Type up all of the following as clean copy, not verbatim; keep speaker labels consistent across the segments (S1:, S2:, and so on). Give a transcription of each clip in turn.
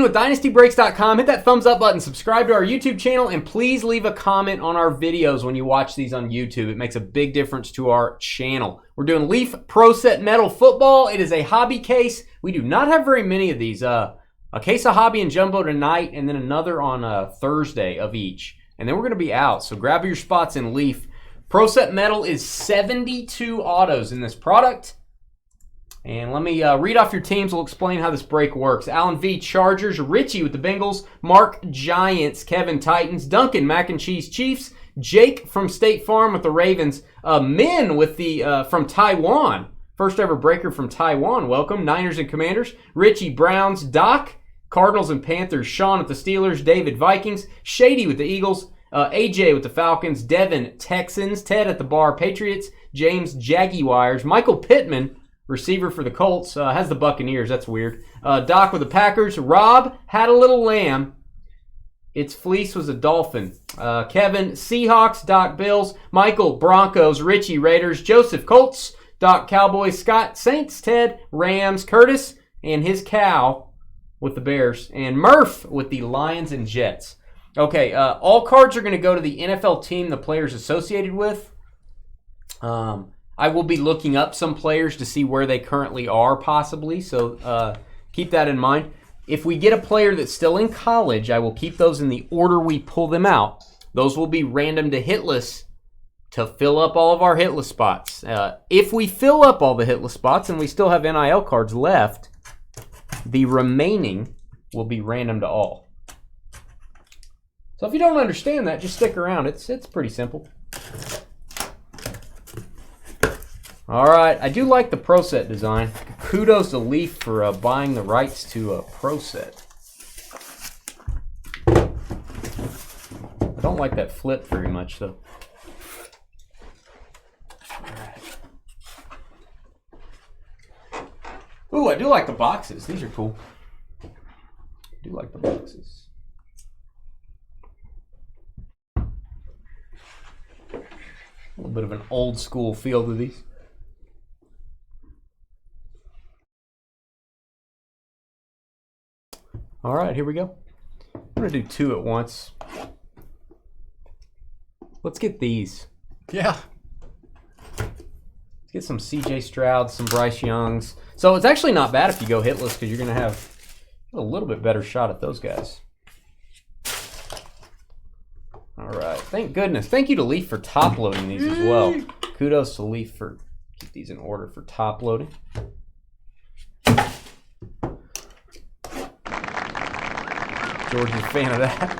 S1: with DynastyBreaks.com. Hit that thumbs up button, subscribe to our YouTube channel, and please leave a comment on our videos when you watch these on YouTube. It makes a big difference to our channel. We're doing Leaf Pro Set Metal Football. It is a hobby case. We do not have very many of these. A case of hobby and jumbo tonight, and then another on Thursday of each. And then we're going to be out, so grab your spots in Leaf. Pro Set Metal is 72 autos in this product. And let me read off your teams. We'll explain how this break works. Alan V, Chargers. Richie with the Bengals. Mark, Giants. Kevin, Titans. Duncan, Mac and Cheese, Chiefs. Jake from State Farm with the Ravens. Min with the from Taiwan. First ever breaker from Taiwan. Welcome. Niners and Commanders. Richie, Browns. Doc, Cardinals and Panthers. Sean with the Steelers. David, Vikings. Shady with the Eagles. AJ with the Falcons. Devin, Texans. Ted at the bar, Patriots. James, Jaguars. Michael Pittman, receiver for the Colts, has the Buccaneers. That's weird. Doc with the Packers. Rob had a little lamb. Its fleece was a dolphin. Kevin, Seahawks. Doc, Bills. Michael, Broncos. Richie, Raiders. Joseph, Colts. Doc, Cowboys. Scott, Saints. Ted, Rams. Curtis and his cow with the Bears. And Murph with the Lions and Jets. Okay, all cards are going to go to the NFL team the player's associated with. I will be looking up some players to see where they currently are, possibly, so keep that in mind. If we get a player that's still in college, I will keep those in the order we pull them out. Those will be random to hitless to fill up all of our hitless spots. If we fill up all the hitless spots and we still have NIL cards left, the remaining will be random to all. So if you don't understand that, just stick around. It's pretty simple. All right, I do like the Pro Set design. Kudos to Leaf for buying the rights to a Pro Set. I don't like that flip very much, though. All right. Ooh, I do like the boxes. These are cool. I do like the boxes. A little bit of an old school feel to these. All right, here we go. I'm going to do two at once. Let's get these.
S2: Yeah.
S1: Let's get some CJ Stroud, some Bryce Youngs. So it's actually not bad if you go hitless because you're going to have a little bit better shot at those guys. All right, thank goodness. Thank you to Leaf for top loading these as well. Kudos to Leaf for keep these in order for top loading. George is a fan of that.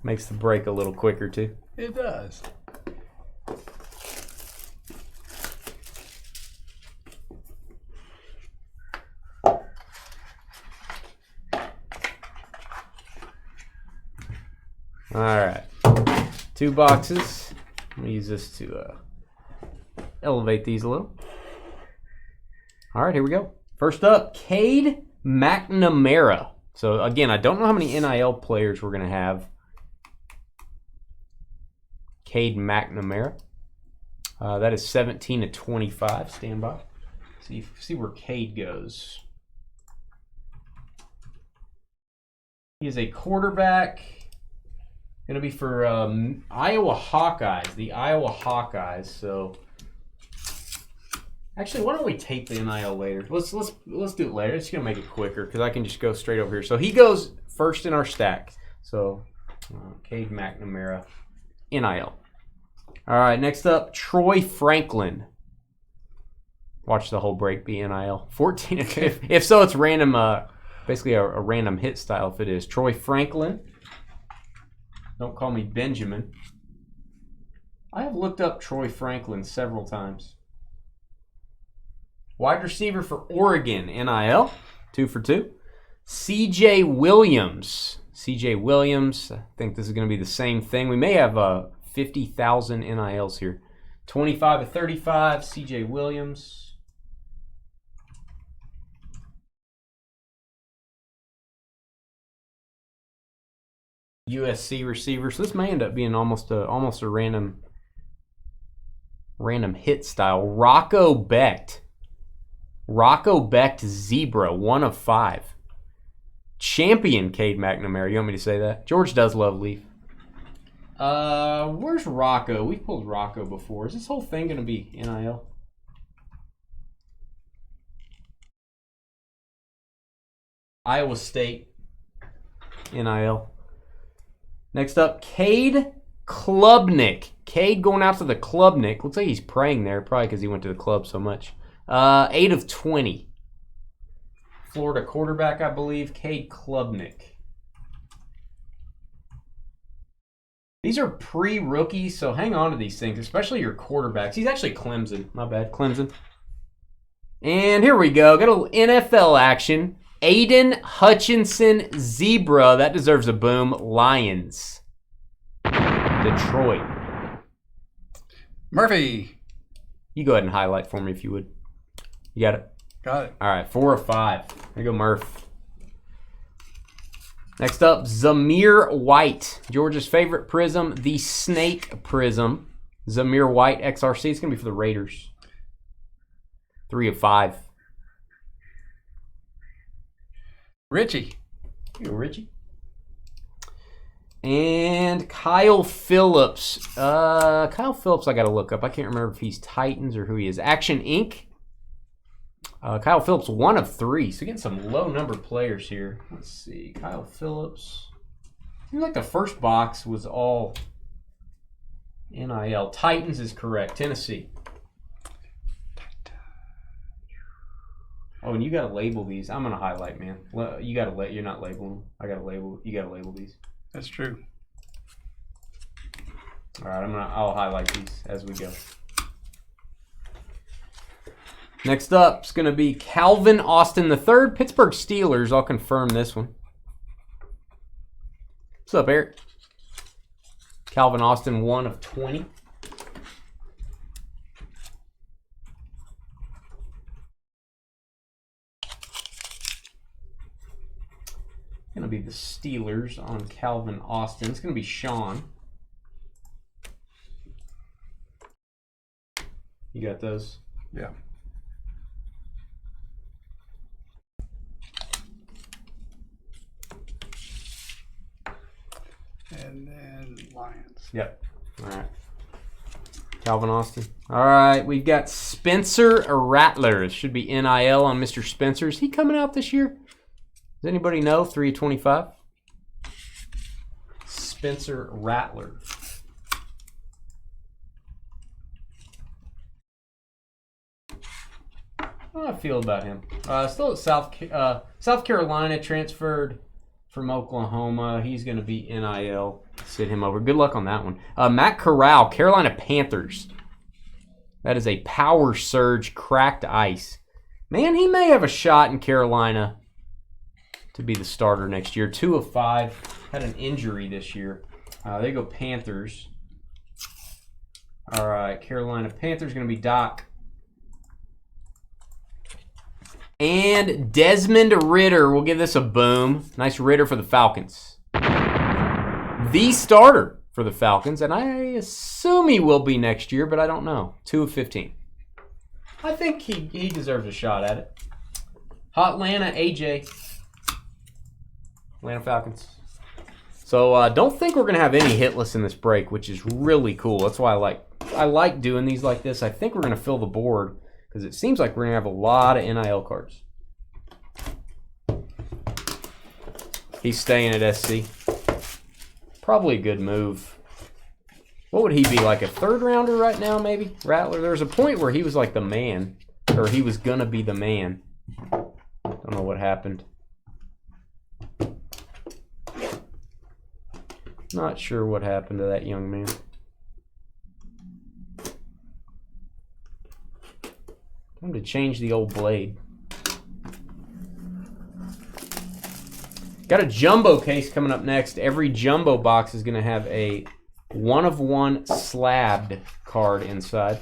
S1: Makes the break a little quicker too.
S2: It does.
S1: All right, 2 boxes. I'm gonna use this to elevate these a little. All right, here we go. First up, Cade McNamara. So again, I don't know how many NIL players we're gonna have. Cade McNamara. That is 17/25. Stand by. See where Cade goes. He is a quarterback. Going to be for Iowa Hawkeyes, the Iowa Hawkeyes. So, actually, why don't we tape the NIL later? Let's do it later. It's going to make it quicker because I can just go straight over here. So he goes first in our stack. So, Cade McNamara, NIL. All right, next up, Troy Franklin. Watch the whole break be NIL. 14. If so, it's random. Basically a random hit style. If it is Troy Franklin. Don't call me Benjamin. I have looked up Troy Franklin several times. Wide receiver for Oregon, NIL, 2 for 2. CJ Williams. CJ Williams, I think this is going to be the same thing. We may have 50,000 NILs here. 25/35, CJ Williams. USC receiver. So this may end up being almost a random hit style. Rocco Becht Rocco Becht Zebra, 1 of 5. Champion Cade McNamara. You want me to say that? George does love Leaf. Where's Rocco? We've pulled Rocco before. Is this whole thing going to be NIL? Iowa State. NIL. Next up, Cade Klubnik. Cade going out to the Klubnik. Looks like he's praying there, probably because he went to the club so much. 8 of 20. Florida quarterback, I believe. Cade Klubnik. These are pre-rookies, so hang on to these things, especially your quarterbacks. He's actually Clemson. My bad, Clemson. And here we go. Got a little NFL action. Aiden Hutchinson Zebra. That deserves a boom. Lions. Detroit.
S2: Murphy.
S1: You go ahead and highlight for me if you would. You got it?
S2: Got it.
S1: All right, 4 of 5. There you go, Murph. Next up, Zamir White. Georgia's favorite prism, the Snake Prism. Zamir White, XRC. It's going to be for the Raiders. 3 of 5.
S2: Richie.
S1: Here you go, Richie. And Kyle Phillips. Kyle Phillips I got to look up. I can't remember if he's Titans or who he is. Action Inc. Kyle Phillips, 1 of 3. So getting some low number players here. Let's see. Kyle Phillips. Seems like the first box was all NIL. Titans is correct. Tennessee. Oh, and you got to label these. I'm going to highlight, man. You got to you're not labeling them. I got to label. You got to label these.
S2: That's true.
S1: All right, I'll highlight these as we go. Next up is going to be Calvin Austin III, Pittsburgh Steelers. I'll confirm this one. What's up, Eric? Calvin Austin, 1 of 20. Going to be the Steelers on Calvin Austin. It's going to be Sean. You got those?
S2: Yeah. And then Lions.
S1: Yep. All right. Calvin Austin. All right. We've got Spencer Rattler. It should be NIL on Mr. Spencer. Is he coming out this year? Does anybody know? 325. Spencer Rattler. How do I feel about him? Still at South Carolina, transferred from Oklahoma. He's going to be NIL. Sit him over. Good luck on that one. Matt Corral, Carolina Panthers. That is a power surge, cracked ice. Man, he may have a shot in Carolina to be the starter next year. 2 of 5. Had an injury this year. There you go, Panthers. All right, Carolina Panthers going to be Doc. And Desmond Ridder. We'll give this a boom. Nice Ridder for the Falcons. The starter for the Falcons. And I assume he will be next year, but I don't know. 2 of 15. I think he deserves a shot at it. Hotlanta, AJ. Atlanta Falcons. So don't think we're going to have any hitless in this break, which is really cool. That's why I like doing these like this. I think we're going to fill the board, because it seems like we're going to have a lot of NIL cards. He's staying at SC. Probably a good move. What would he be, like a third rounder right now, maybe? Rattler? There was a point where he was like the man, or he was going to be the man. Don't know what happened. Not sure what happened to that young man. Time to change the old blade. Got a jumbo case coming up next. Every jumbo box is going to have a 1 of 1 slabbed card inside.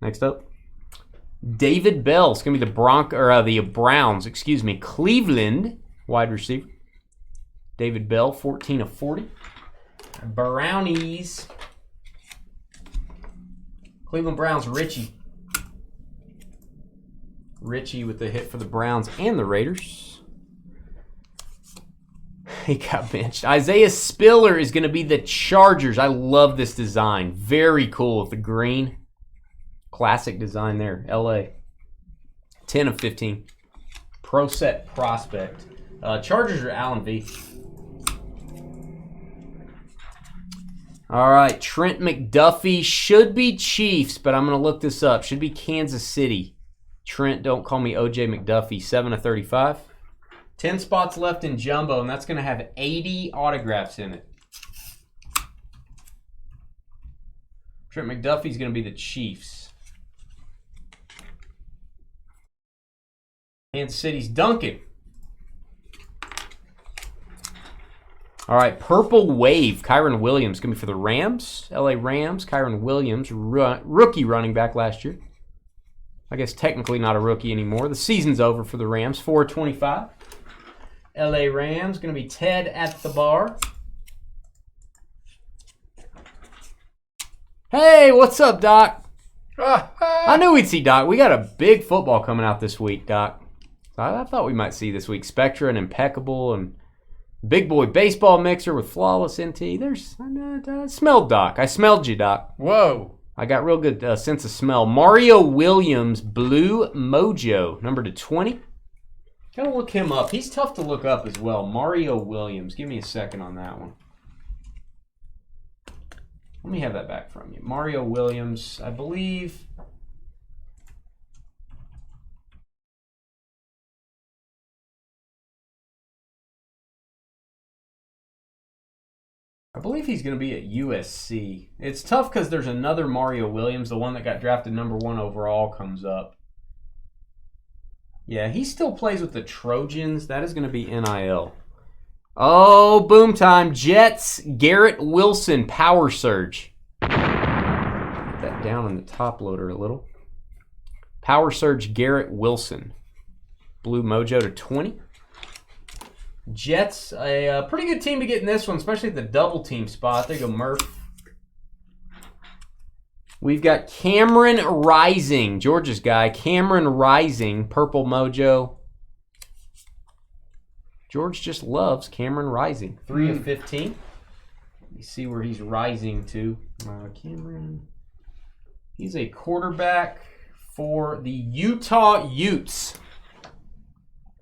S1: Next up, David Bell. It's going to be the Browns, excuse me. Cleveland wide receiver. David Bell, 14 of 40. Brownies. Cleveland Browns, Richie. Richie with the hit for the Browns and the Raiders. He got benched. Isaiah Spiller is going to be the Chargers. I love this design. Very cool with the green. Classic design there. LA. 10 of 15. Pro set prospect. Chargers are Allen V. All right. Trent McDuffie should be Chiefs, but I'm going to look this up. Should be Kansas City. Trent, don't call me OJ McDuffie. 7 of 35. 10 spots left in Jumbo, and that's going to have 80 autographs in it. Trent McDuffie's going to be the Chiefs. Kansas City's Duncan. All right, Purple Wave. Kyron Williams going to be for the Rams. LA Rams. Kyron Williams, rookie running back last year. I guess technically not a rookie anymore. The season's over for the Rams. 4-25. LA Rams. Going to be Ted at the bar. Hey, what's up, Doc? I knew we'd see Doc. We got a big football coming out this week, Doc. I thought we might see this week Spectra and Impeccable and Big Boy Baseball Mixer with Flawless NT. I smelled Doc. I smelled you, Doc.
S2: Whoa.
S1: I got real good sense of smell. Mario Williams, Blue Mojo, number to 20. Gotta look him up. He's tough to look up as well. Mario Williams. Give me a second on that one. Let me have that back from you. Mario Williams, I believe. I believe he's going to be at USC. It's tough because there's another Mario Williams, the one that got drafted number 1 overall, comes up. Yeah, he still plays with the Trojans. That is going to be NIL. Oh, boom time. Jets, Garrett Wilson, Power Surge. Put that down in the top loader a little. Power Surge, Garrett Wilson. Blue Mojo to 20. Jets, a pretty good team to get in this one, especially at the double team spot. There you go, Murph. We've got Cameron Rising, Georgia's guy. Cameron Rising, Purple Mojo. George just loves Cameron Rising. 3 of 15. Let me see where he's rising to. Cameron. He's a quarterback for the Utah Utes.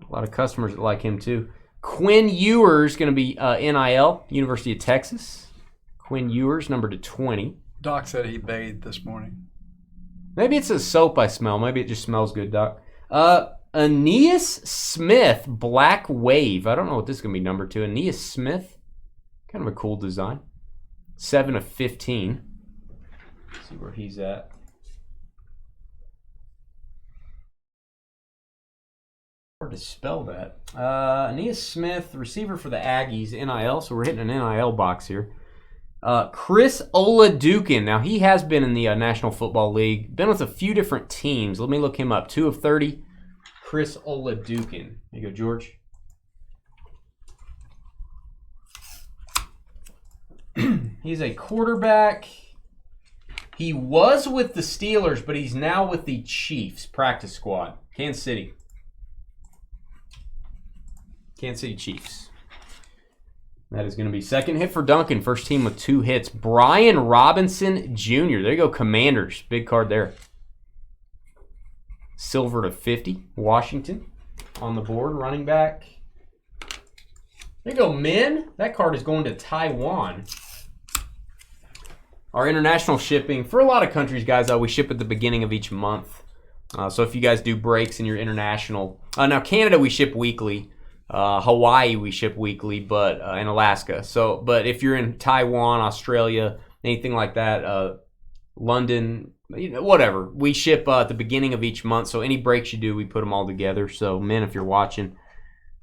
S1: A lot of customers that like him too. Quinn Ewers going to be NIL, University of Texas. Quinn Ewers, number to 20.
S2: Doc said he bathed this morning.
S1: Maybe it's a soap I smell. Maybe it just smells good, Doc. Aeneas Smith, Black Wave. I don't know what this is going to be number 2. Aeneas Smith. Kind of a cool design. 7 of 15. Let's see where he's at. Hard to spell that. Aeneas Smith, receiver for the Aggies, NIL. So we're hitting an NIL box here. Chris Oladukin. Now, he has been in the National Football League. Been with a few different teams. Let me look him up. 2 of 30. Chris Oladukin. There you go, George. He's a quarterback. He was with the Steelers, but he's now with the Chiefs practice squad. Kansas City. Kansas City Chiefs. That is going to be second hit for Duncan. First team with 2 hits. Brian Robinson Jr. There you go, Commanders. Big card there. Silver to 50. Washington on the board. Running back. There you go, men. That card is going to Taiwan. Our international shipping, for a lot of countries, guys, we ship at the beginning of each month. So if you guys do breaks in your international. Now, Canada, we ship weekly. Hawaii we ship weekly, but in Alaska. But if you're in Taiwan, Australia, anything like that, London, whatever, we ship at the beginning of each month. So any breaks you do, we put them all together. So men, if you're watching,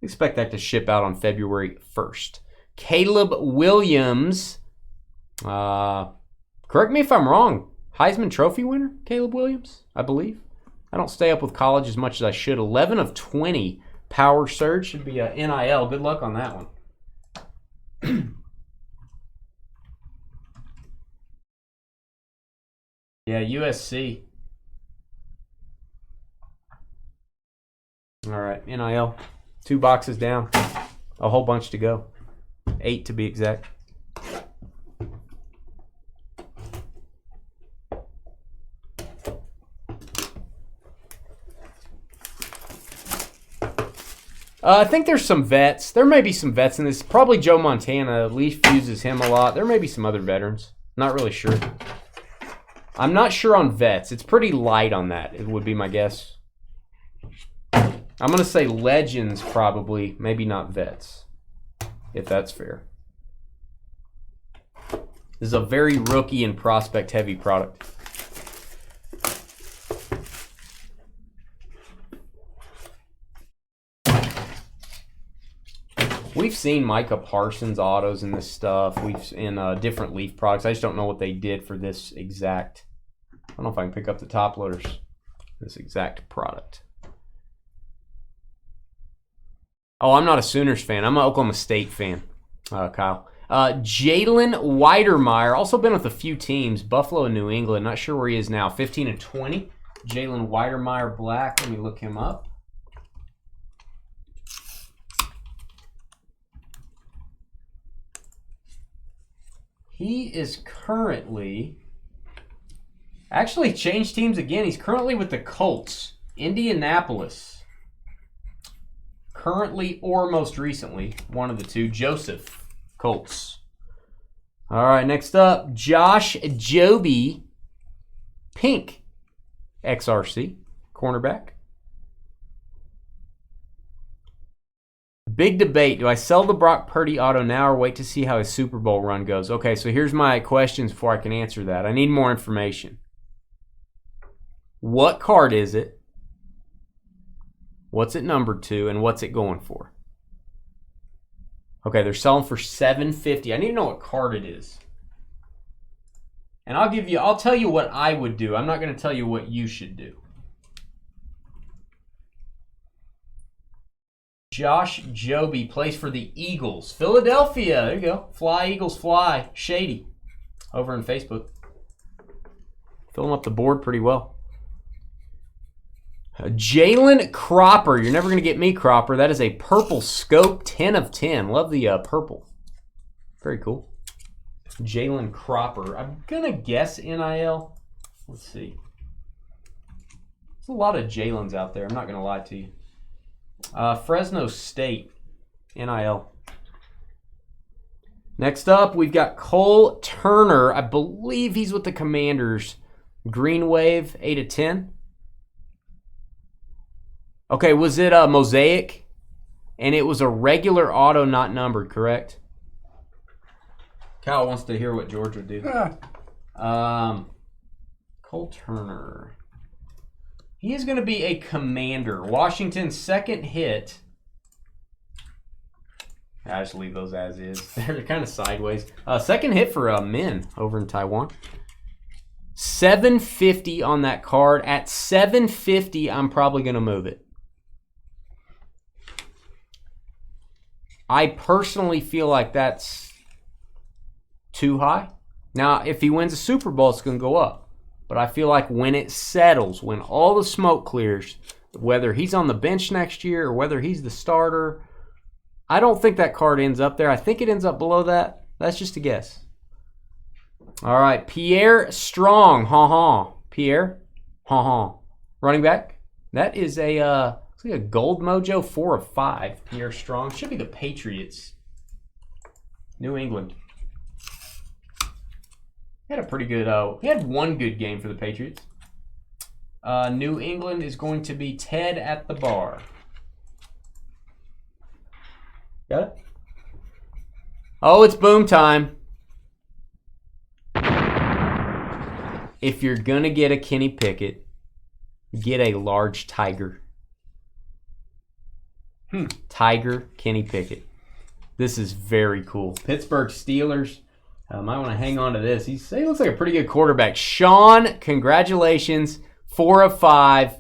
S1: expect that to ship out on February 1st. Caleb Williams, correct me if I'm wrong, Heisman Trophy winner, Caleb Williams, I believe. I don't stay up with college as much as I should. 11 of 20. Power surge should be a NIL. Good luck on that one. Yeah, USC. All right, NIL. 2 boxes down. A whole bunch to go. 8 to be exact. I think there's some vets. There may be some vets in this. Probably Joe Montana. Leaf uses him a lot. There may be some other veterans. Not really sure. I'm not sure on vets. It's pretty light on that, it would be my guess. I'm going to say legends probably. Maybe not vets, if that's fair. This is a very rookie and prospect heavy product. We've seen Micah Parsons autos in this stuff. We've in different Leaf products. I just don't know what they did for this exact. I don't know if I can pick up the top loaders. This exact product. Oh, I'm not a Sooners fan. I'm an Oklahoma State fan, Kyle. Jalen Weidermeyer, also been with a few teams. Buffalo and New England. Not sure where he is now. 15 and 20. Jalen Weidermeyer black. Let me look him up. He is currently, actually changed teams again. He's currently with the Colts, Indianapolis. Currently or most recently, one of the two, Joseph, Colts. All right, next up, Josh Joby, pink, XRC, cornerback. Big debate. Do I sell the Brock Purdy auto now or wait to see how his Super Bowl run goes? Okay, so here's my questions before I can answer that. I need more information. What card is it? What's it numbered to? And what's it going for? Okay, they're selling for $750. I need to know what card it is. And I'll tell you what I would do. I'm not going to tell you what you should do. Josh Joby plays for the Eagles. Philadelphia. There you go. Fly, Eagles, fly. Shady. Over on Facebook. Filling up the board pretty well. Jalen Cropper. You're never going to get me, Cropper. That is a purple scope. 10 of 10. Love the purple. Very cool. Jalen Cropper. I'm going to guess NIL. Let's see. There's a lot of Jalen's out there. I'm not going to lie to you. Fresno State, NIL. Next up, we've got Cole Turner. I believe he's with the Commanders. Green Wave, 8 of 10. Okay, was it a Mosaic? And it was a regular auto, not numbered, correct? Kyle wants to hear what George would do. Cole Turner. He is going to be a Commander. Washington's second hit. I just leave those as is. They're kind of sideways. Second hit for men over in Taiwan. $750 on that card. At $750, I'm probably going to move it. I personally feel like that's too high. Now, if he wins a Super Bowl, it's going to go up. But I feel like when it settles, when all the smoke clears, whether he's on the bench next year or whether he's the starter, I don't think that card ends up there. I think it ends up below that. That's just a guess. All right, Pierre Strong. Pierre. Running back. That is a, looks like a Gold Mojo 4 of 5. Pierre Strong. Should be the Patriots. New England. He had a pretty good, he had one good game for the Patriots. New England is going to be Ted at the bar. Got it? Oh, it's boom time. If you're going to get a Kenny Pickett, get a large Tiger. Tiger Kenny Pickett. This is very cool. Pittsburgh Steelers. Might want to hang on to this. He looks like a pretty good quarterback. Sean, congratulations. 4 of 5.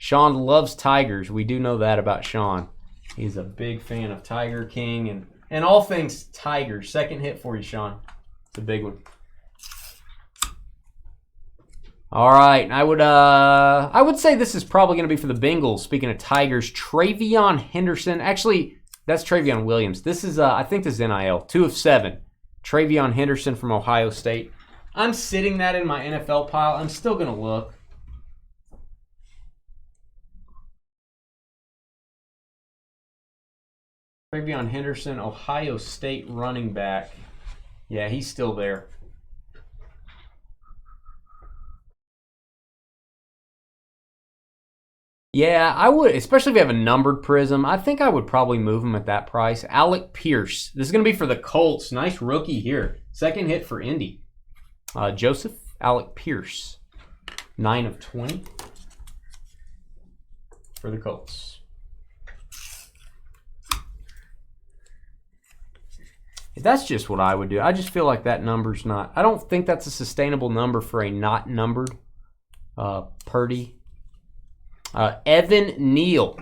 S1: Sean loves Tigers. We do know that about Sean. He's a big fan of Tiger King and all things Tigers. Second hit for you, Sean. It's a big one. All right, I would say this is probably going to be for the Bengals. Speaking of Tigers, Travion Henderson. Actually, that's Travion Williams. This is, I think this is NIL. 2 of 7. Travion Henderson from Ohio State. I'm sitting that in my NFL pile. I'm still going to look. Travion Henderson, Ohio State running back. Yeah, he's still there. Yeah, I would, especially if you have a numbered prism. I think I would probably move him at that price. Alec Pierce. This is going to be for the Colts. Nice rookie here. Second hit for Indy. Joseph Alec Pierce. 9 of 20 for the Colts. That's just what I would do. I just feel like that number's not. I don't think that's a sustainable number for a not numbered Purdy. Evan Neal.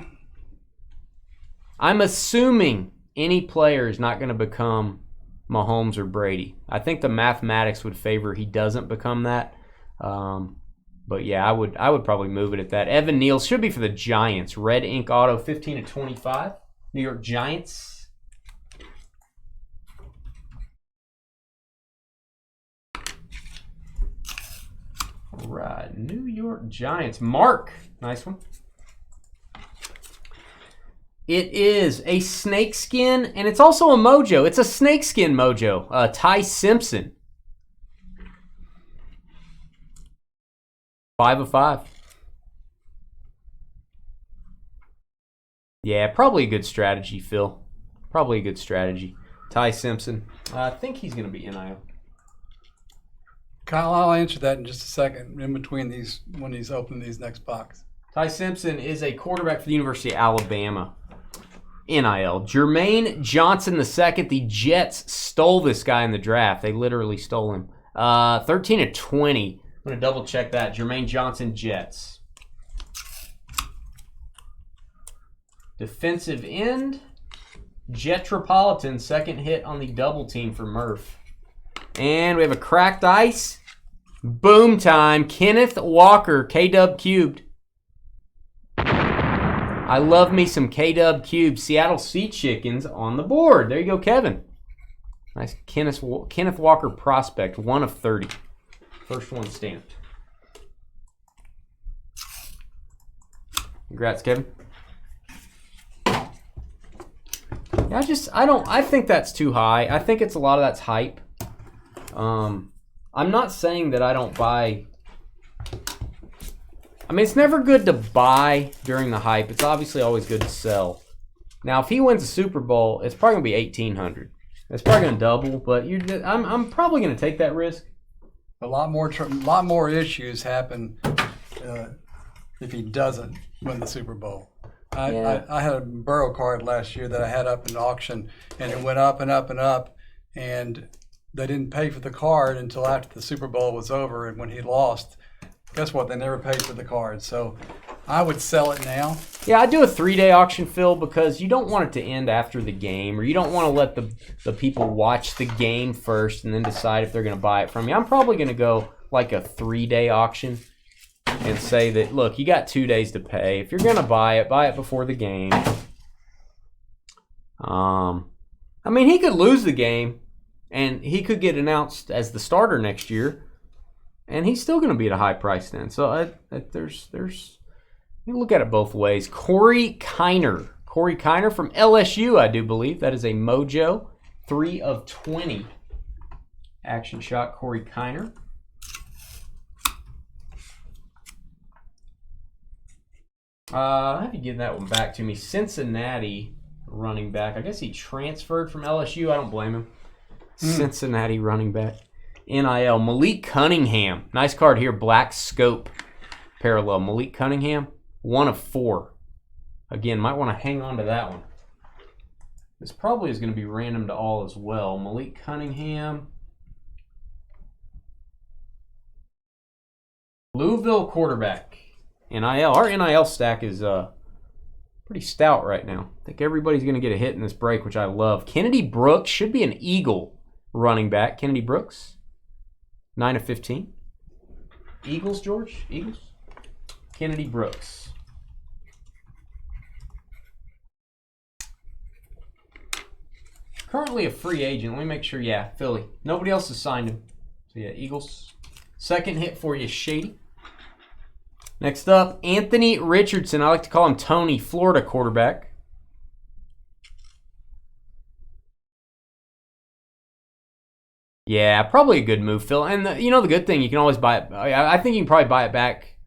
S1: I'm assuming any player is not going to become Mahomes or Brady. I think the mathematics would favor he doesn't become that. But yeah, I would probably move it at that. Evan Neal should be for the Giants. Red ink auto, 15 of 25. New York Giants. All right, New York Giants. Mark. Nice one. It is a snakeskin, and it's also a mojo. It's a snakeskin mojo. Ty Simpson. 5 of 5. Yeah, probably a good strategy, Phil. Probably a good strategy. Ty Simpson. I think he's going to be NIL.
S2: Kyle, I'll answer that in just a second in between these when he's opening these next box.
S1: Ty Simpson is a quarterback for the University of Alabama. NIL. Jermaine Johnson II. The Jets stole this guy in the draft. They literally stole him. 13 of 20. I'm going to double check that. Jermaine Johnson, Jets. Defensive end. Jetropolitan. Second hit on the double team for Murph. And we have a cracked ice. Boom time. Kenneth Walker, K-Dub cubed. I love me some K-Dub cubed. Seattle Sea Chickens on the board. There you go, Kevin. Nice Kenneth Walker prospect, 1 of 30. First one stamped. Congrats, Kevin. Yeah, I think that's too high. I think it's a lot of that's hype. I'm not saying that I don't buy. I mean, it's never good to buy during the hype. It's obviously always good to sell. Now, if he wins the Super Bowl, it's probably going to be $1,800. It's probably going to double, but I'm probably going to take that risk.
S2: A lot more issues happen if he doesn't win the Super Bowl. I had a Burrow card last year that I had up in auction, and it went up and up and up, and they didn't pay for the card until after the Super Bowl was over, and when he lost, guess what? They never paid for the card. So I would sell it now.
S1: Yeah, I do a 3-day auction, Phil, because you don't want it to end after the game, or you don't want to let the people watch the game first and then decide if they're going to buy it from you. I'm probably going to go like a 3-day auction and say that, look, you got 2 days to pay. If you're going to buy it before the game. I mean, he could lose the game, and he could get announced as the starter next year, and he's still going to be at a high price then. So there's you look at it both ways. Corey Kiner from LSU, I do believe. That is a mojo. 3 of 20. Action shot, Corey Kiner. I'll have you give that one back to me. Cincinnati running back. I guess he transferred from LSU. I don't blame him. Cincinnati running back. NIL. Malik Cunningham. Nice card here. Black scope parallel. Malik Cunningham. 1 of 4. Again, might want to hang on to that one. This probably is going to be random to all as well. Malik Cunningham. Louisville quarterback. NIL. Our NIL stack is pretty stout right now. I think everybody's going to get a hit in this break, which I love. Kennedy Brooks should be an Eagle running back. Kennedy Brooks, 9 of 15. Eagles, George? Eagles? Kennedy Brooks. Currently a free agent. Let me make sure. Yeah, Philly. Nobody else has signed him. So, yeah, Eagles. Second hit for you, Shady. Next up, Anthony Richardson. I like to call him Tony, Florida quarterback. Yeah, probably a good move, Phil. And the good thing, you can always buy it. I think you can probably buy it back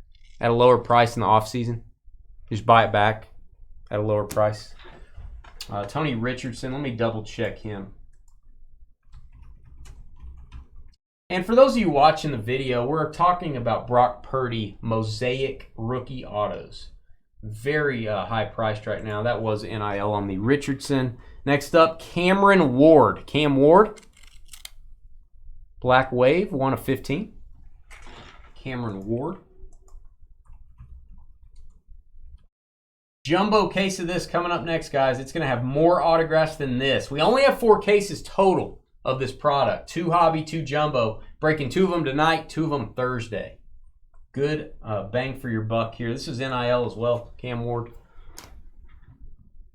S1: at a lower price in the offseason. Just buy it back at a lower price. Tony Richardson, let me double check him. And for those of you watching the video, we're talking about Brock Purdy Mosaic Rookie Autos. Very high priced right now. That was NIL on the Richardson. Next up, Cameron Ward. Cam Ward. Black Wave, 1 of 15. Cameron Ward. Jumbo case of this coming up next, guys. It's going to have more autographs than this. We only have 4 cases total of this product. 2 hobby, 2 jumbo. Breaking 2 of them tonight, 2 of them Thursday. Good bang for your buck here. This is NIL as well, Cam Ward.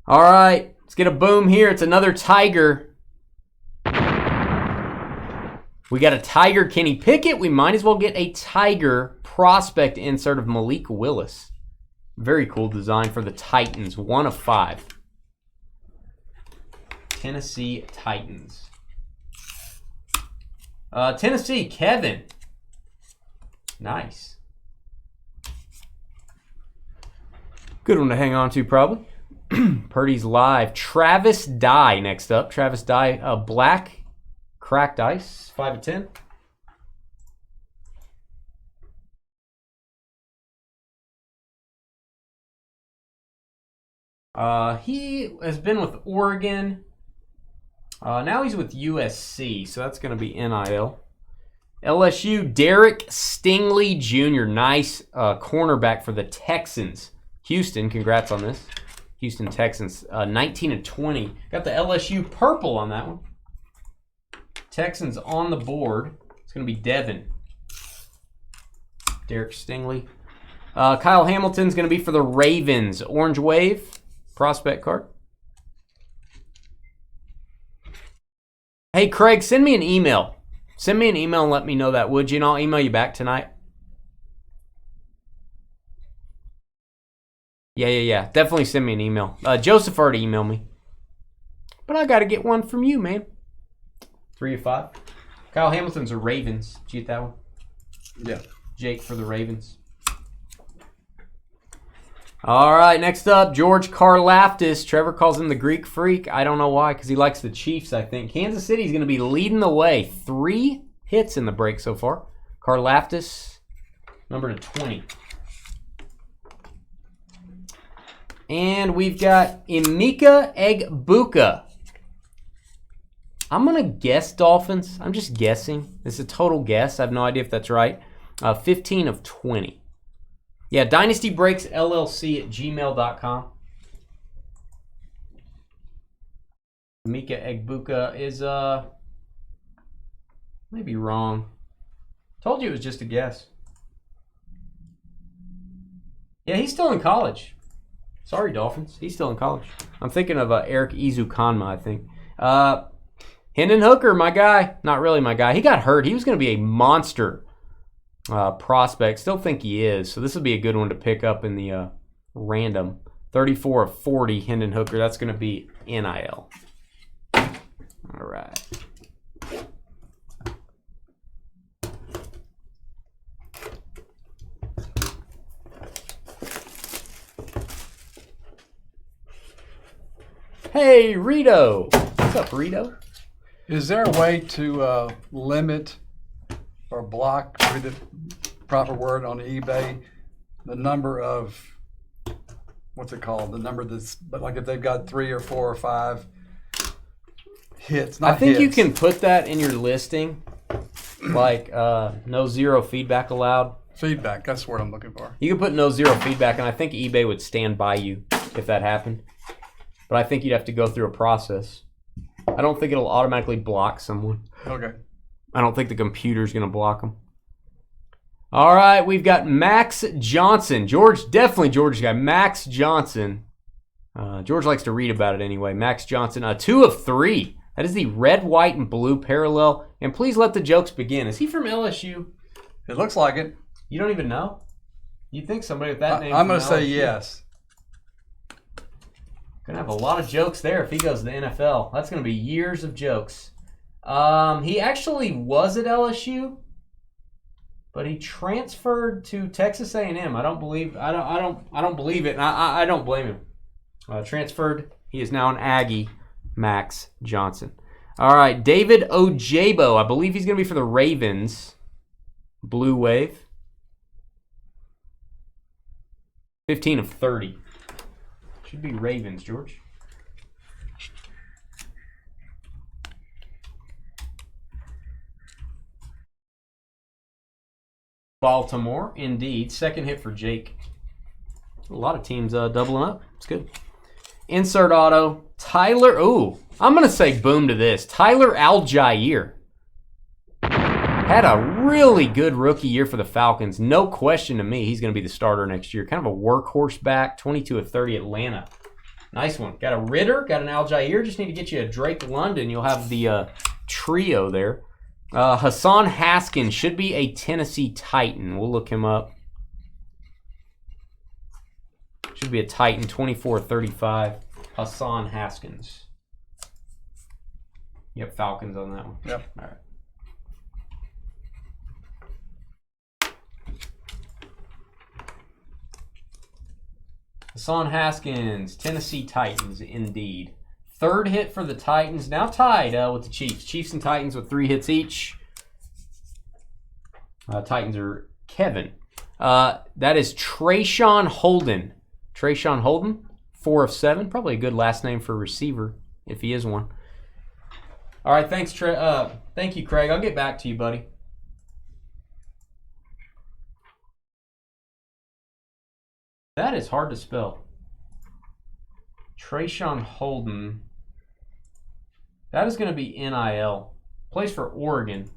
S1: All right, let's get a boom here. It's another Tiger. We got a Tiger Kenny Pickett. We might as well get a Tiger prospect insert of Malik Willis. Very cool design for the Titans. 1 of 5. Tennessee Titans. Tennessee, Kevin. Nice. Good one to hang on to, probably. Purdy's live. Travis Dye next up. Travis Dye, black cracked ice. 5 of 10. He has been with Oregon. Now he's with USC, so that's going to be NIL. LSU, Derek Stingley Jr. Nice cornerback for the Texans. Houston, congrats on this. Houston Texans, 19 and 20. Got the LSU purple on that one. Texans on the board. It's going to be Devin. Derek Stingley. Kyle Hamilton's going to be for the Ravens. Orange Wave, prospect card. Hey, Craig, send me an email. Send me an email and let me know that, would you? And I'll email you back tonight. Yeah. Definitely send me an email. Joseph already emailed me. But I got to get one from you, man. 3 of 5. Kyle Hamilton's a Ravens. Did you get that one?
S2: Yeah.
S1: Jake for the Ravens. All right, next up, George Karlaftis. Trevor calls him the Greek Freak. I don't know why, because he likes the Chiefs, I think. Kansas City's going to be leading the way. 3 hits in the break so far. Karlaftis, number to 20. And we've got Emeka Egbuka. I'm going to guess Dolphins. I'm just guessing. This is a total guess. I have no idea if that's right. 15 of 20. Yeah, Dynasty Breaks LLC at gmail.com. Emeka Egbuka is, maybe wrong. Told you it was just a guess. Yeah, he's still in college. Sorry, Dolphins. He's still in college. I'm thinking of Eric Izukanma, I think. Hendon Hooker, my guy. Not really my guy. He got hurt. He was going to be a monster prospect. Still think he is. So this will be a good one to pick up in the random. 34 of 40, Hendon Hooker. That's going to be NIL. All right. Hey, Rito. What's up, Rito?
S2: Is there a way to limit or block, to be the proper word on eBay, the number of, what's it called? The number that's, but like if they've got 3 or 4 or 5 hits, not
S1: I think
S2: hits.
S1: you can put that in your listing, like no zero feedback allowed.
S2: Feedback. That's the word I'm looking for.
S1: You can put no zero feedback, and I think eBay would stand by you if that happened. But I think you'd have to go through a process. I don't think it'll automatically block someone.
S2: Okay.
S1: I don't think the computer's going to block them. All right, we've got Max Johnson. Definitely George's guy. Max Johnson. George likes to read about it anyway. Max Johnson, 2 of 3. That is the red, white, and blue parallel. And please let the jokes begin. Is he from LSU?
S2: It looks like it.
S1: You don't even know? You'd think somebody with that name.
S2: I'm going to say yes.
S1: Gonna have a lot of jokes there if he goes to the NFL. That's gonna be years of jokes. He actually was at LSU, but he transferred to Texas A&M. I don't believe it, and I don't blame him. Transferred. He is now an Aggie. Max Johnson. All right, David Ojabo. I believe he's gonna be for the Ravens. Blue Wave. 15 of 30. Should be Ravens, George. Baltimore, indeed. Second hit for Jake. A lot of teams doubling up. It's good. Insert auto. Tyler. Ooh, I'm going to say boom to this. Tyler Algier. Had a really good rookie year for the Falcons. No question to me he's going to be the starter next year. Kind of a workhorse back. 22 of 30 Atlanta. Nice one. Got a Ritter. Got an Algier. Just need to get you a Drake London. You'll have the trio there. Hassan Haskins should be a Tennessee Titan. We'll look him up. Should be a Titan. 24 of 35. Hassan Haskins. Yep, Falcons on that one.
S2: Yep.
S1: All right. Hassan Haskins, Tennessee Titans, indeed. Third hit for the Titans, now tied with the Chiefs. Chiefs and Titans with 3 hits each. Titans are Kevin. That is Trayshawn Holden. Trayshawn Holden, 4 of 7. Probably a good last name for a receiver, if he is one. All right, thanks, thank you, Craig. I'll get back to you, buddy. That is hard to spell. Trayshawn Holden. That is going to be NIL. Plays for Oregon.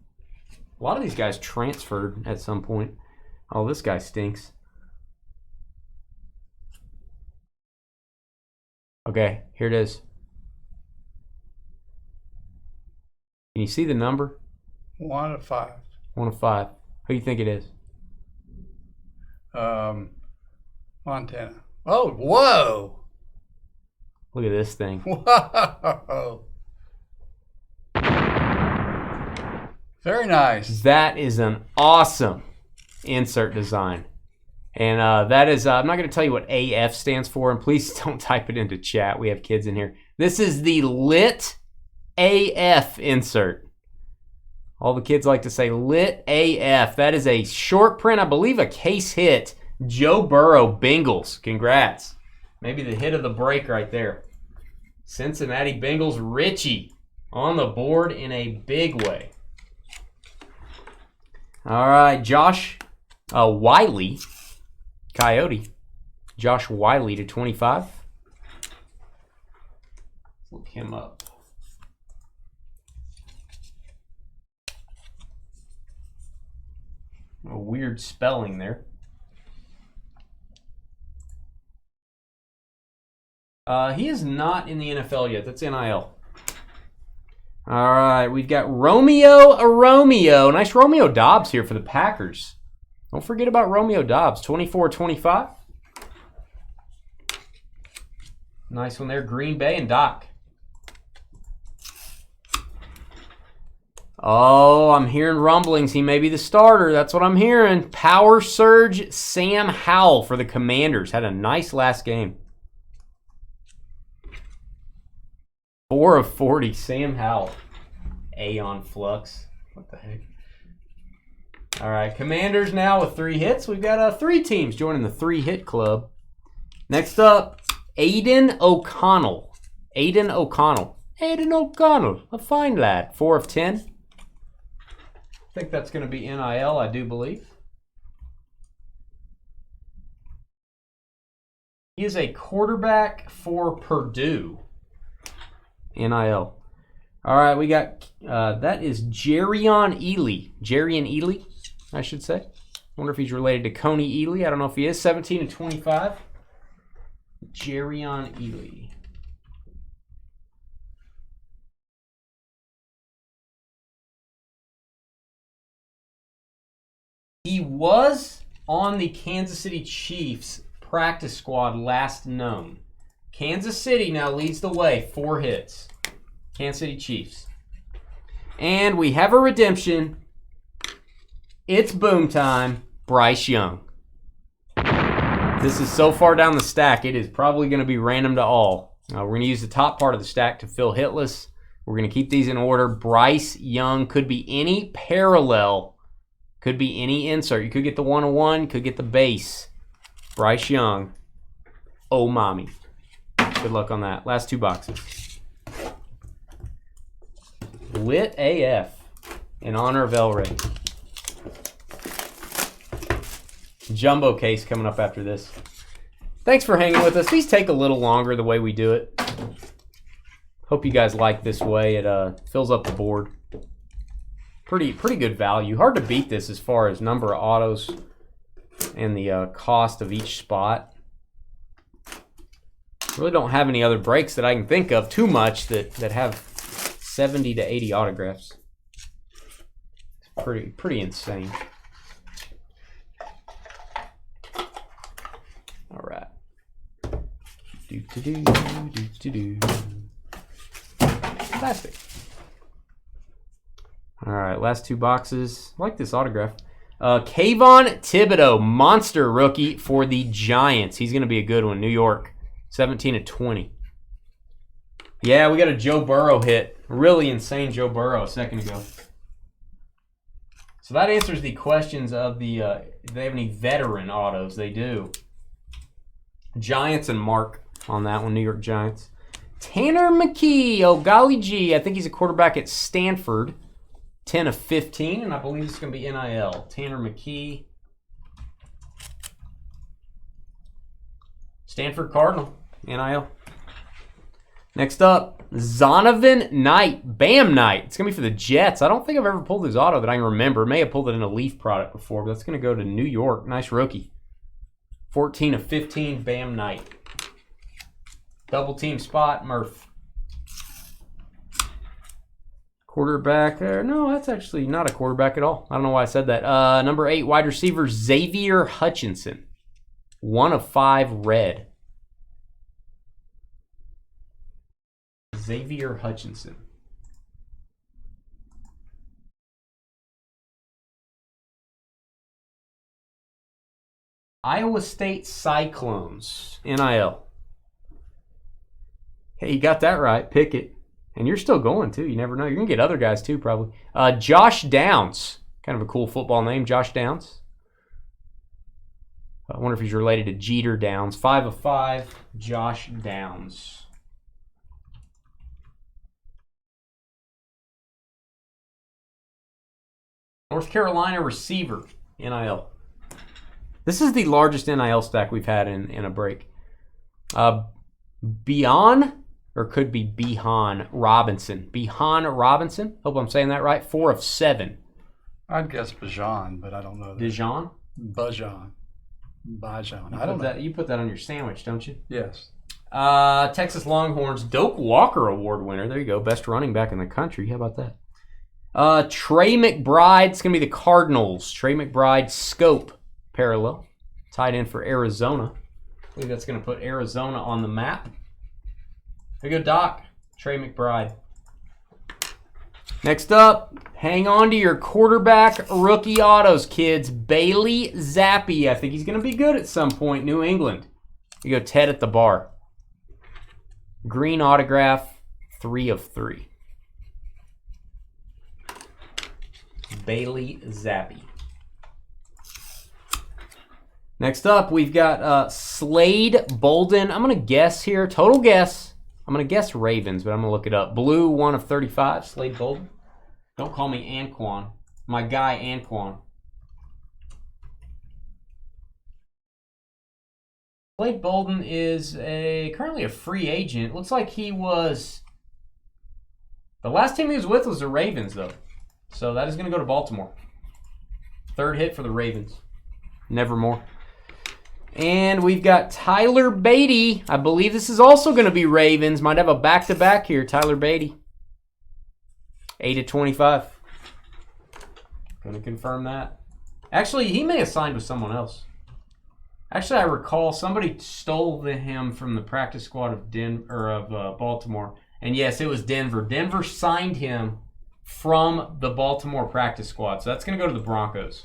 S1: A lot of these guys transferred at some point. Oh, this guy stinks. Okay, here it is. Can you see the number?
S2: 1 of 5.
S1: 1 of 5. Who do you think it is?
S2: Montana. Oh, whoa!
S1: Look at this thing.
S2: Whoa! Very nice.
S1: That is an awesome insert design. And that is, I'm not going to tell you what AF stands for, and please don't type it into chat. We have kids in here. This is the Lit AF insert. All the kids like to say Lit AF. That is a short print, I believe a case hit. Joe Burrow, Bengals. Congrats. Maybe the hit of the break right there. Cincinnati Bengals, Richie on the board in a big way. All right, Josh Wiley, Coyote. Josh Wiley to 25. Let's look him up. A weird spelling there. He is not in the NFL yet. That's NIL. All right, we've got Romeo Romeo. Nice Romeo Dobbs here for the Packers. Don't forget about Romeo Dobbs, 24-25. Nice one there, Green Bay and Doc. Oh, I'm hearing rumblings. He may be the starter. That's what I'm hearing. Power Surge Sam Howell for the Commanders. Had a nice last game. 4 of 40, Sam Howell. Aeon Flux. What the heck? All right, Commanders now with 3 hits. We've got 3 teams joining the 3-hit club. Next up, Aiden O'Connell. Aiden O'Connell. Aiden O'Connell, a fine lad. 4 of 10. I think that's going to be NIL, I do believe. He is a quarterback for Purdue. NIL. All right, we got, that is Jerrion Ely. Jerrion Ely, I should say. Wonder if he's related to Coney Ely. I don't know if he is. 17/25. Jerrion Ely. He was on the Kansas City Chiefs practice squad last known. Kansas City now leads the way. 4 hits. Kansas City Chiefs. And we have a redemption. It's boom time. Bryce Young. This is so far down the stack, it is probably going to be random to all. We're going to use the top part of the stack to fill hitless. We're going to keep these in order. Bryce Young could be any parallel. Could be any insert. You could get the 101, could get the base. Bryce Young. Oh, mommy. Good luck on that. Last 2 boxes. Lit AF in honor of El Rey. Jumbo case coming up after this. Thanks for hanging with us. These take a little longer the way we do it. Hope you guys like this way. It fills up the board. Pretty good value. Hard to beat this as far as number of autos and the cost of each spot. Really don't have any other breaks that I can think of too much that have 70 to 80 autographs. It's pretty insane. All right. Plastic. All right, last 2 boxes. I like this autograph. Kayvon Thibodeau, monster rookie for the Giants. He's going to be a good one. New York, 17/20. Yeah, we got a Joe Burrow hit. Really insane Joe Burrow a second ago. So that answers the questions of the, if they have any veteran autos. They do. Giants and Mark on that one, New York Giants. Tanner McKee, oh golly gee. I think he's a quarterback at Stanford. 10/15, and I believe it's going to be NIL. Tanner McKee. Stanford Cardinal, NIL. Next up, Zonovan Knight, Bam Knight. It's going to be for the Jets. I don't think I've ever pulled his auto that I can remember. May have pulled it in a Leaf product before, but that's going to go to New York. Nice rookie. 14/15, Bam Knight. Double team spot, Murph. Quarterback, no, that's actually not a quarterback at all. I don't know why I said that. Number 8, wide receiver, Xavier Hutchinson. 1/5 red. Xavier Hutchinson. Iowa State Cyclones, NIL. Hey, you got that right. Pick it. And you're still going, too. You never know. You're going to get other guys, too, probably. Josh Downs. Kind of a cool football name, Josh Downs. I wonder if he's related to Jeter Downs. 5/5, Josh Downs. North Carolina receiver, NIL. This is the largest NIL stack we've had in a break. Beyond... Or could be Behan Robinson. Behan Robinson. Hope I'm saying that right. 4/7.
S2: I'd guess Bajan, but I don't know that.
S1: Dijon?
S2: Bajan. I don't know.
S1: You put that on your sandwich, don't you?
S2: Yes.
S1: Texas Longhorns Doak Walker Award winner. There you go. Best running back in the country. How about that? Trey McBride. It's going to be the Cardinals. Trey McBride scope parallel. Tied in for Arizona. I believe that's going to put Arizona on the map. There you go, Doc. Trey McBride. Next up, hang on to your quarterback rookie autos, kids. Bailey Zappi. I think he's going to be good at some point. New England. You go, Ted at the bar. Green autograph, 3/3. Bailey Zappi. Next up, we've got Slade Bolden. I'm going to guess here. Total guess. I'm going to guess Ravens, but I'm going to look it up. Blue, 1/35, Slade Bolden. Don't call me Anquan. My guy, Anquan. Blake Bolden is currently a free agent. Looks like he was... The last team he was with was the Ravens, though. So that is going to go to Baltimore. Third hit for the Ravens. Nevermore. And we've got Tyler Beatty. I believe this is also going to be Ravens. Might have a back-to-back here. Tyler Beatty. 8/25. Going to confirm that. Actually, he may have signed with someone else. Actually, I recall somebody stole him from the practice squad of Baltimore. And yes, it was Denver. Denver signed him from the Baltimore practice squad. So that's going to go to the Broncos.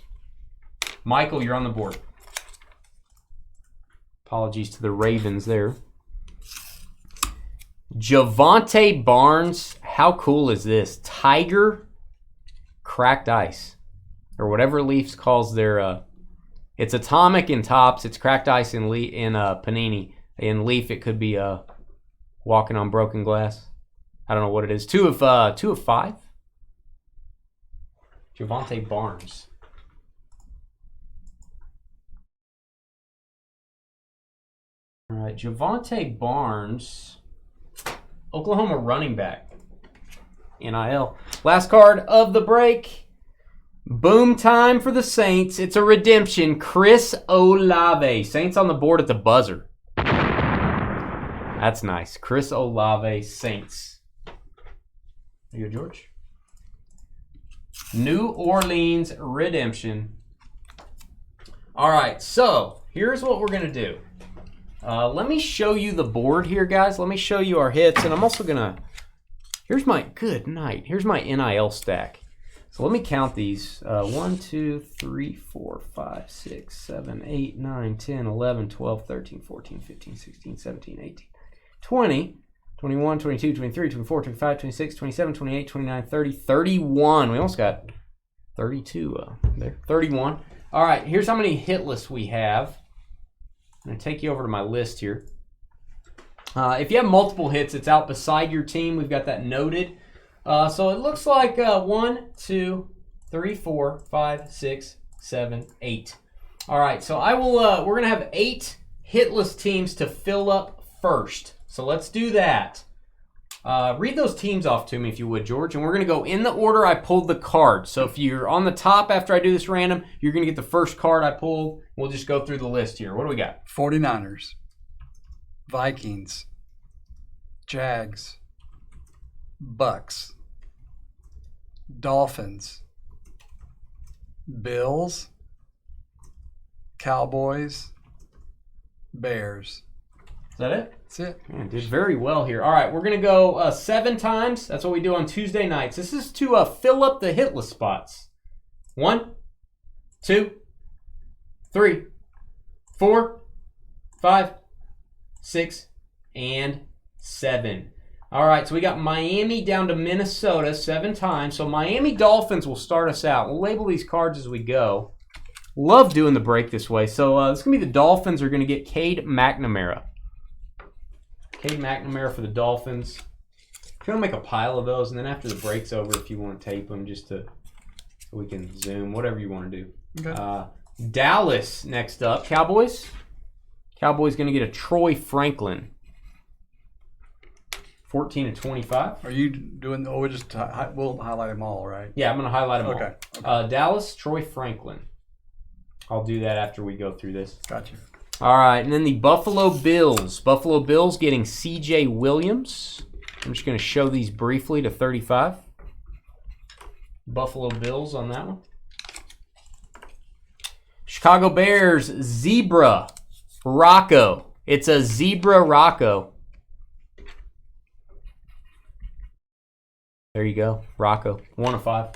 S1: Michael, you're on the board. Apologies to the Ravens there. Javonte Barnes. How cool is this? Tiger cracked ice. Or whatever Leafs calls their... it's Atomic in Tops. It's cracked ice in Panini. In Leaf, it could be Walking on Broken Glass. I don't know what it is. 2 of 5? Javonte Barnes. All right, Javonte Barnes, Oklahoma running back. NIL. Last card of the break. Boom time for the Saints. It's a redemption. Chris Olave. Saints on the board at the buzzer. That's nice. Chris Olave, Saints. There you go, George. New Orleans redemption. All right, so here's what we're going to do. Let me show you the board here, guys. Let me show you our hits, and I'm also going to... Here's my... Good night. Here's my NIL stack. So let me count these. 1, 2, 3, 4, 5, 6, 7, 8, 9, 10, 11, 12, 13, 14, 15, 16, 17, 18, 20, 21, 22, 23, 24, 25, 26, 27, 28, 29, 30, 31. We almost got 32 there. 31. All right, here's how many hit lists we have. I'm going to take you over to my list here. If you have multiple hits, it's out beside your team. We've got that noted. So it looks like 1, 2, 3, 4, 5, 6, 7, 8. All right, so I will. We're going to have 8 hitless teams to fill up first. So let's do that. Read those teams off to me if you would, George. And we're going to go in the order I pulled the card. So if you're on the top after I do this random, you're going to get the first card I pulled. We'll just go through the list here. What do we got?
S2: 49ers, Vikings, Jags, Bucks, Dolphins, Bills, Cowboys, Bears.
S1: Is that it?
S2: That's it.
S1: Man, did very well here. All right, we're going to go 7 times. That's what we do on Tuesday nights. This is to fill up the hitless spots. 1, 2, 3, 4, 5, 6, and 7. All right, so we got Miami down to Minnesota 7 times. So Miami Dolphins will start us out. We'll label these cards as we go. Love doing the break this way. So it's going to be the Dolphins are going to get Cade McNamara. Cade McNamara for the Dolphins. I'm going to make a pile of those, and then after the break's over, if you want to tape them just to so we can zoom, whatever you want to do. Okay. Dallas next up. Cowboys. Cowboys going to get a Troy Franklin. 14/25.
S2: Are you doing? We'll highlight them all, right?
S1: Yeah, I'm going to highlight them all.
S2: Okay.
S1: Dallas, Troy Franklin. I'll do that after we go through this.
S2: Gotcha.
S1: All right, and then the Buffalo Bills. Buffalo Bills getting C.J. Williams. I'm just going to show these briefly to 35. Buffalo Bills on that one. Chicago Bears, Zebra, Rocco. It's a Zebra Rocco. There you go, Rocco. 1/5.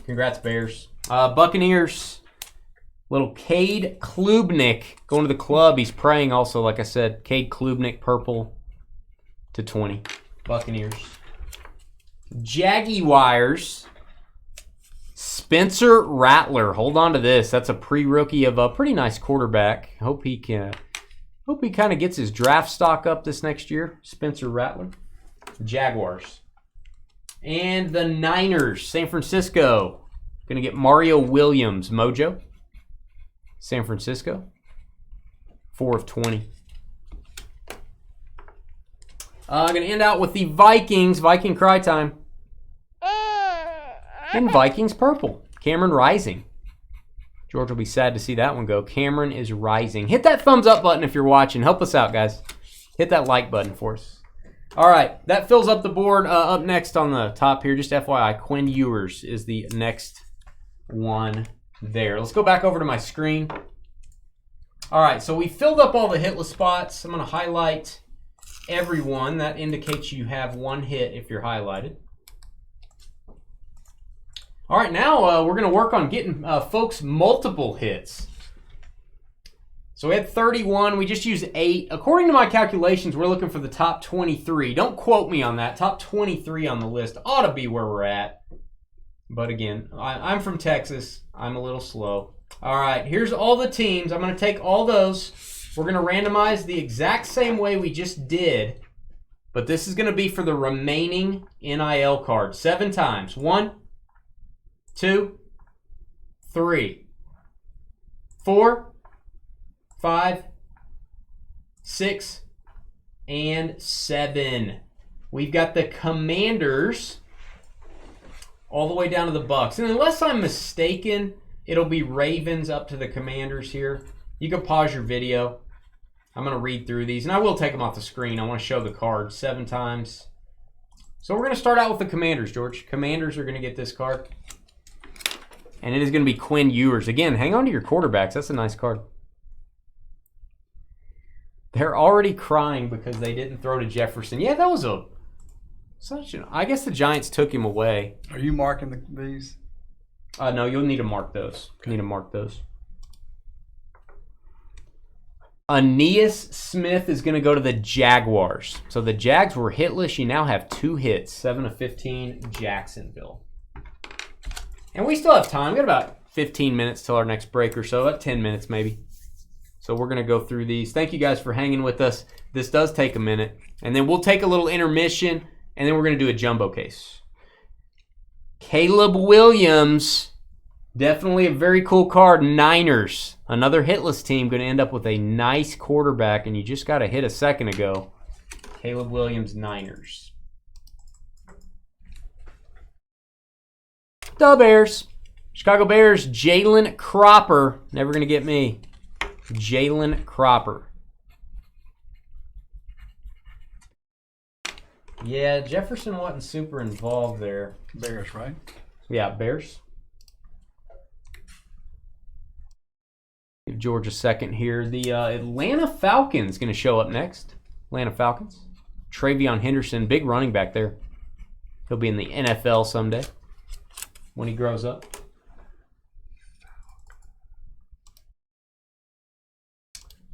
S1: Congrats, Bears. Buccaneers. Little Cade Klubnik going to the club. He's praying also, like I said. Cade Klubnik, purple /20. Buccaneers. Jaguars. Spencer Rattler. Hold on to this. That's a pre-rookie of a pretty nice quarterback. Hope he kind of gets his draft stock up this next year. Spencer Rattler. Jaguars. And the Niners. San Francisco. Going to get Mario Williams. Mojo. San Francisco. 4 of 20. I'm going to end out with the Vikings. Viking cry time. And Vikings purple. Cameron Rising. George will be sad to see that one go. Cameron is rising. Hit that thumbs up button if you're watching. Help us out, guys. Hit that like button for us. All right, that fills up the board. Up next on the top here, just FYI, Quinn Ewers is the next one there. Let's go back over to my screen. All right, so we filled up all the hitless spots. I'm going to highlight everyone. That indicates you have one hit if you're highlighted. All right, now we're going to work on getting folks multiple hits. So we had 31. We just used 8. According to my calculations, we're looking for the top 23. Don't quote me on that. Top 23 on the list ought to be where we're at. But again, I'm from Texas. I'm a little slow. All right, here's all the teams. I'm going to take all those. We're going to randomize the exact same way we just did. But this is going to be for the remaining NIL cards. 7 times. 1, 2, 3, 4, 5, 6, and 7. We've got the Commanders all the way down to the Bucks. And unless I'm mistaken, it'll be Ravens up to the Commanders here. You can pause your video. I'm going to read through these, and I will take them off the screen. I want to show the cards 7 times. So we're going to start out with the Commanders, George. Commanders are going to get this card. And it is going to be Quinn Ewers. Again, hang on to your quarterbacks. That's a nice card. They're already crying because they didn't throw to Jefferson. Yeah, that was I guess the Giants took him away.
S2: Are you marking these?
S1: No, you'll need to mark those.
S2: Okay.
S1: Need to mark those. Aeneas Smith is going to go to the Jaguars. So the Jags were hitless. You now have 2 hits. 7 of 15, Jacksonville. And we still have time. We've got about 15 minutes till our next break or so. About 10 minutes maybe. So we're going to go through these. Thank you guys for hanging with us. This does take a minute. And then we'll take a little intermission. And then we're going to do a jumbo case. Caleb Williams. Definitely a very cool card. Niners. Another hitless team. Going to end up with a nice quarterback. And you just got a hit a second ago. Caleb Williams, Niners. The Bears. Chicago Bears, Jalen Cropper. Never going to get me. Jalen Cropper. Yeah, Jefferson wasn't super involved there.
S2: Bears, right?
S1: Yeah, Bears. Give George a second here. The Atlanta Falcons going to show up next. Atlanta Falcons. Travion Henderson, big running back there. He'll be in the NFL someday when he grows up.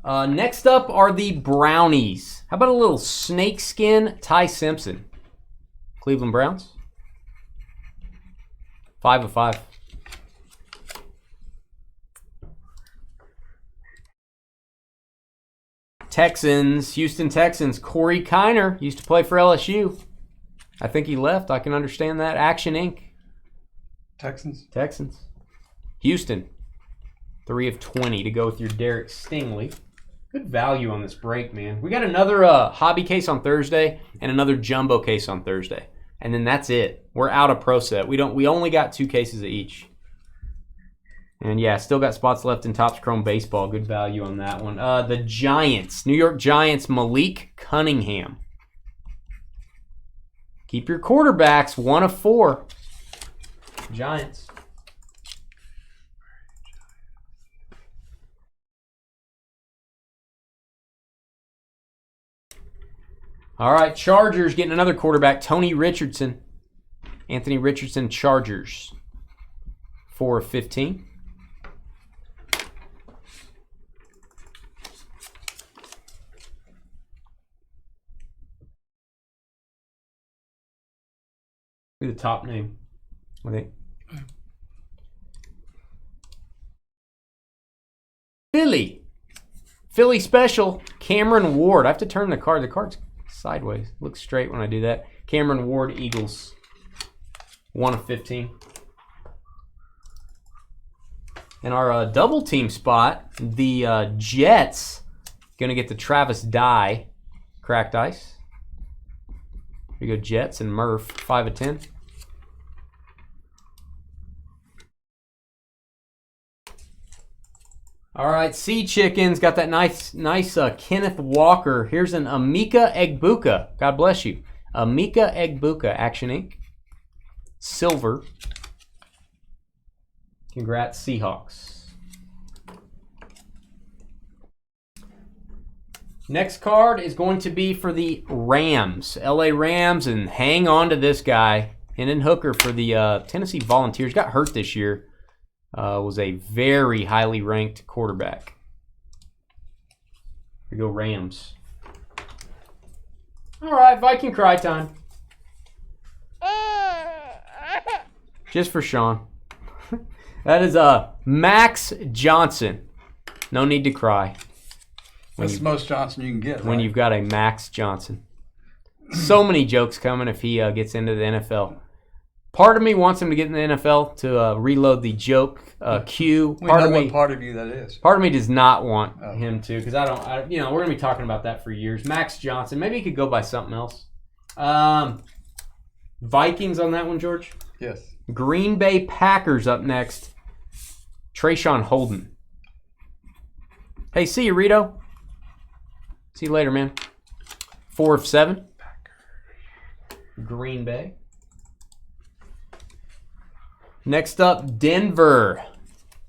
S1: Next up are the Brownies. How about a little snakeskin Ty Simpson? Cleveland Browns. 5 of 5. Texans, Houston Texans. Corey Kiner used to play for LSU. I think he left. I can understand that. Action Inc. Texans. Houston. 3 of 20 to go with your Derek Stingley. Good value on this break, man. We got another hobby case on Thursday and another jumbo case on Thursday. And then that's it. We're out of Pro Set. We only got 2 cases of each. And yeah, still got spots left in Topps Chrome Baseball. Good value on that one. The Giants. New York Giants, Malik Cunningham. Keep your quarterbacks. 1 of 4. Giants. All right, Chargers getting another quarterback, Tony Richardson. Anthony Richardson, Chargers. 4 of 15. Look at the top name, I think. Philly special, Cameron Ward. I have to turn the card. The card's sideways. Looks straight when I do that. Cameron Ward, Eagles. 1 of 15. And our double team spot, the Jets Going to get the Travis Dye cracked ice. Here you go, Jets and Murph, 5 of 10. All right, Sea Chickens got that nice Kenneth Walker. Here's an Amika Egbuka. God bless you. Amika Egbuka, Action Inc. Silver. Congrats, Seahawks. Next card is going to be for the Rams, LA Rams, and hang on to this guy. Hendon Hooker for the Tennessee Volunteers. Got hurt this year. Was a very highly ranked quarterback. Here we go, Rams. All right, Viking cry time. Just for Sean. That is Max Johnson. No need to cry.
S2: That's the most Johnson you can get.
S1: When you've got a Max Johnson. So many jokes coming if he gets into the NFL. Part of me wants him to get in the NFL to reload the joke queue.
S2: We know what part of you that is.
S1: Part of me does not want him to, because we're going to be talking about that for years. Max Johnson, maybe he could go by something else. Vikings on that one, George?
S2: Yes.
S1: Green Bay Packers up next. Trayshawn Holden. Hey, see you, Rito. See you later, man. 4 of 7. Green Bay. Next up, Denver.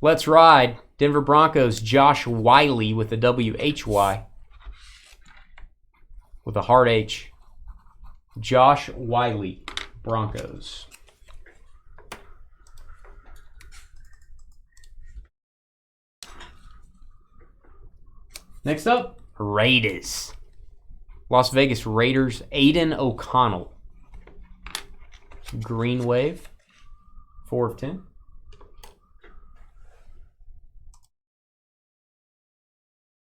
S1: Let's ride. Denver Broncos, Josh Wiley with the WHY. With a hard H. Josh Wiley, Broncos. Next up, Raiders. Las Vegas Raiders, Aiden O'Connell. Green Wave. 4 of 10.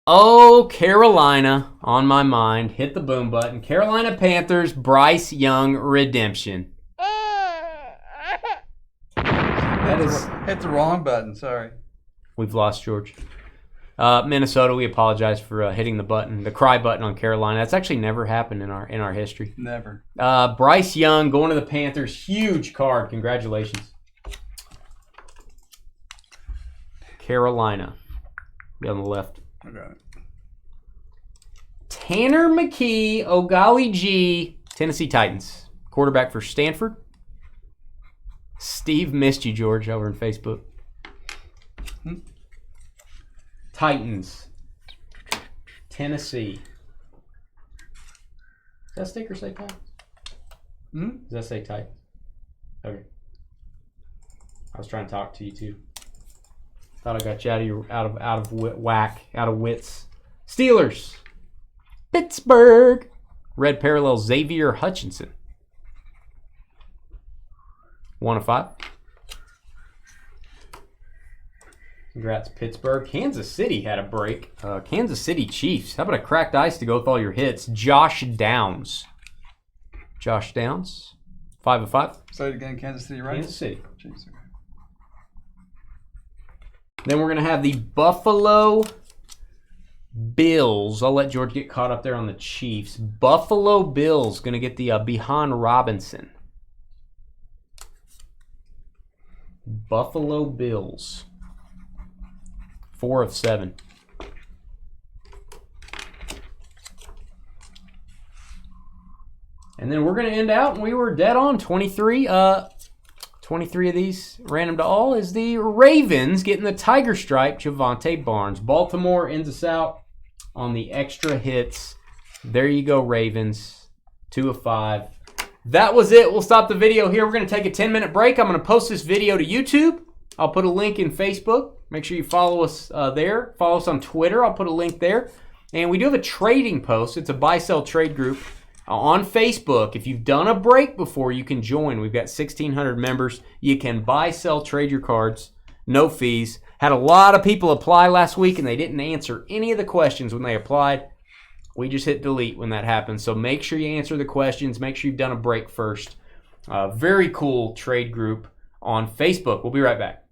S1: Oh, Carolina on my mind. Hit the boom button. Carolina Panthers, Bryce Young redemption. That is.
S2: Hit the wrong button. Sorry.
S1: We've lost George. Minnesota, we apologize for hitting the cry button on Carolina. That's actually never happened in our history.
S2: Never.
S1: Bryce Young going to the Panthers. Huge card. Congratulations. Carolina. Be on the left.
S2: Okay.
S1: Tanner McKee, Ogali G, Tennessee Titans. Quarterback for Stanford. Steve missed you, George, over in Facebook. Titans. Tennessee. Does that sticker say Titans? Does that say Titans? Okay. I was trying to talk to you too. Thought I got you out of whack, out of wits. Steelers. Pittsburgh. Red parallel Xavier Hutchinson. 1 of 5. Congrats, Pittsburgh. Kansas City had a break. Kansas City Chiefs. How about a cracked ice to go with all your hits? Josh Downs. Josh Downs. 5 of 5.
S2: Say it again, Kansas City, right?
S1: Kansas City.
S2: Jeez.
S1: Then we're going to have the Buffalo Bills. I'll let George get caught up there on the Chiefs. Buffalo Bills going to get the Bihan Robinson. Buffalo Bills. 4 of 7. And then we're going to end out, and we were dead on 23. 23 of these, random to all, is the Ravens getting the Tiger Stripe, Javonte Barnes. Baltimore ends us out on the extra hits. There you go, Ravens. 2 of 5. That was it. We'll stop the video here. We're going to take a 10-minute break. I'm going to post this video to YouTube. I'll put a link in Facebook. Make sure you follow us there. Follow us on Twitter. I'll put a link there. And we do have a trading post. It's a buy-sell trade group on Facebook. If you've done a break before, you can join. We've got 1,600 members. You can buy, sell, trade your cards. No fees. Had a lot of people apply last week, and they didn't answer any of the questions when they applied. We just hit delete when that happens. So make sure you answer the questions. Make sure you've done a break first. Very cool trade group on Facebook. We'll be right back.